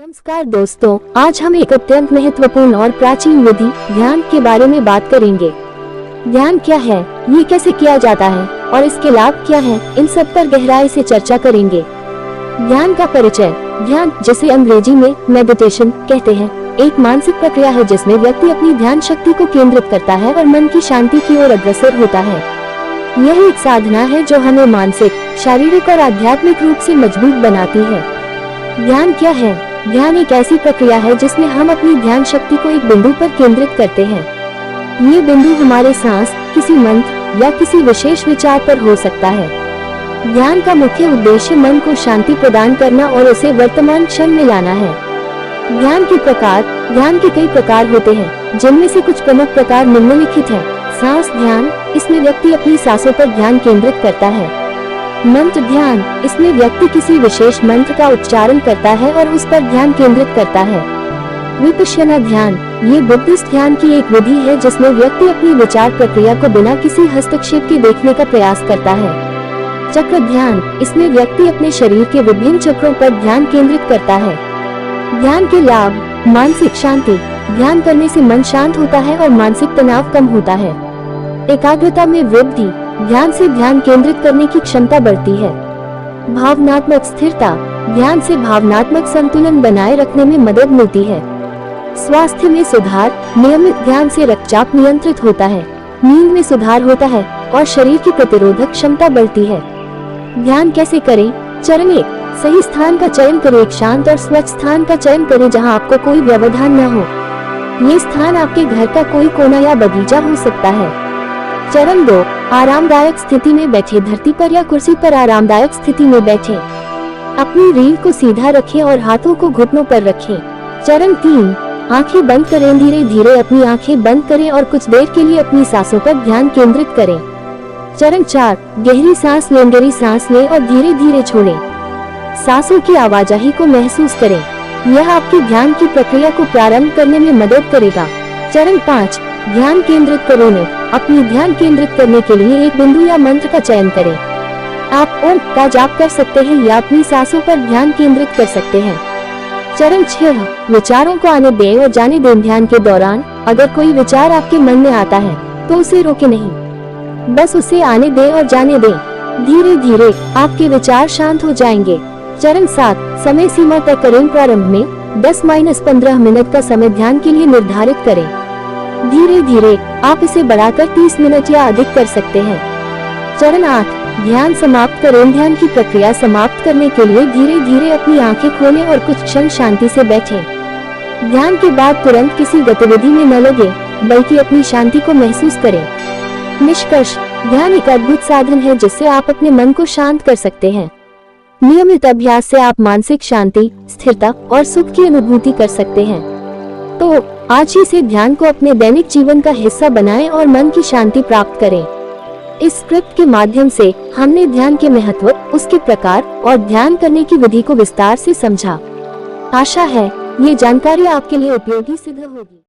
नमस्कार दोस्तों, आज हम एक अत्यंत महत्वपूर्ण और प्राचीन विधि ध्यान के बारे में बात करेंगे। ध्यान क्या है, ये कैसे किया जाता है और इसके लाभ क्या हैं, इन सब पर गहराई से चर्चा करेंगे। ध्यान का परिचय। ध्यान, जिसे अंग्रेजी में मेडिटेशन कहते हैं, एक मानसिक प्रक्रिया है जिसमें व्यक्ति अपनी ध्यान शक्ति को केंद्रित करता है और मन की शांति की ओर अग्रसर होता है। यह एक साधना है जो हमें मानसिक, शारीरिक और आध्यात्मिक रूप से मजबूत बनाती है। ध्यान क्या है? ध्यान एक ऐसी प्रक्रिया है जिसमें हम अपनी ध्यान शक्ति को एक बिंदु पर केंद्रित करते हैं। ये बिंदु हमारे सांस, किसी मंत्र या किसी विशेष विचार पर हो सकता है। ध्यान का मुख्य उद्देश्य मन को शांति प्रदान करना और उसे वर्तमान क्षण में लाना है। ध्यान के प्रकार। ध्यान के कई प्रकार होते हैं, जिनमें से कुछ प्रमुख प्रकार निम्नलिखित हैं। सांस ध्यान, इसमें व्यक्ति अपनी सांसों पर ध्यान केंद्रित करता है। मंत्र ध्यान, इसमें व्यक्ति किसी विशेष मंत्र का उच्चारण करता है और उस पर ध्यान केंद्रित करता है। विपश्यना ध्यान, ये बुद्धिस्ट ध्यान की एक विधि है जिसमें व्यक्ति अपनी विचार प्रक्रिया को बिना किसी हस्तक्षेप के देखने का प्रयास करता है। चक्र ध्यान, इसमें व्यक्ति अपने शरीर के विभिन्न चक्रों पर ध्यान केंद्रित करता है। ध्यान के लाभ। मानसिक शांति, ध्यान करने से मन शांत होता है और मानसिक तनाव कम होता है। एकाग्रता में वृद्धि, ध्यान से ध्यान केंद्रित करने की क्षमता बढ़ती है। भावनात्मक स्थिरता, ध्यान से भावनात्मक संतुलन बनाए रखने में मदद मिलती है। स्वास्थ्य में सुधार, नियमित ध्यान से रक्तचाप नियंत्रित होता है, नींद में सुधार होता है और शरीर की प्रतिरोधक क्षमता बढ़ती है। ध्यान कैसे करें? चरण 1, सही स्थान का चयन करें। एक शांत और स्वच्छ स्थान का चयन करें जहां आपको कोई व्यवधान न हो। ये स्थान आपके घर का कोई कोना या बगीचा हो सकता है। चरण 2, आरामदायक स्थिति में बैठे। धरती पर या कुर्सी पर आरामदायक स्थिति में बैठें। अपनी रीढ़ को सीधा रखें और हाथों को घुटनों पर रखें। चरण 3, आंखें बंद करें। धीरे धीरे अपनी आंखें बंद करें और कुछ देर के लिए अपनी सांसों पर ध्यान केंद्रित करें। चरण 4, गहरी सांस लें। गहरी सांस लें और धीरे धीरे छोड़ें। सांसों की आवाजाही को महसूस करें, यह आपकी ध्यान की प्रक्रिया को प्रारंभ करने में मदद करेगा। चरण 5, ध्यान केंद्रित करें। अपनी ध्यान केंद्रित करने के लिए एक बिंदु या मंत्र का चयन करें। आप ओम का जाप कर सकते हैं या अपनी सांसों पर ध्यान केंद्रित कर सकते हैं। चरण 6, विचारों को आने दें और जाने दें। ध्यान के दौरान अगर कोई विचार आपके मन में आता है तो उसे रोके नहीं, बस उसे आने दें और जाने दें। धीरे धीरे आपके विचार शांत हो जाएंगे। चरण 7, समय सीमा तय करें। प्रारंभ में 10-15 मिनट का समय ध्यान के लिए निर्धारित करें। धीरे धीरे आप इसे बढ़ाकर 30 मिनट या अधिक कर सकते हैं। चरण 8, ध्यान समाप्त करें। ध्यान की प्रक्रिया समाप्त करने के लिए धीरे धीरे अपनी आंखें खोलें और कुछ क्षण शांति से बैठें। ध्यान के बाद तुरंत किसी गतिविधि में न लगे, बल्कि अपनी शांति को महसूस करें। निष्कर्ष, ध्यान एक अद्भुत साधन है जिससे आप अपने मन को शांत कर सकते हैं। नियमित अभ्यास से आप मानसिक शांति, स्थिरता और सुख की अनुभूति कर सकते हैं। तो आज ही से ध्यान को अपने दैनिक जीवन का हिस्सा बनाएं और मन की शांति प्राप्त करें। इस स्क्रिप्ट के माध्यम से हमने ध्यान के महत्व, उसके प्रकार और ध्यान करने की विधि को विस्तार से समझा। आशा है ये जानकारी आपके लिए उपयोगी सिद्ध होगी।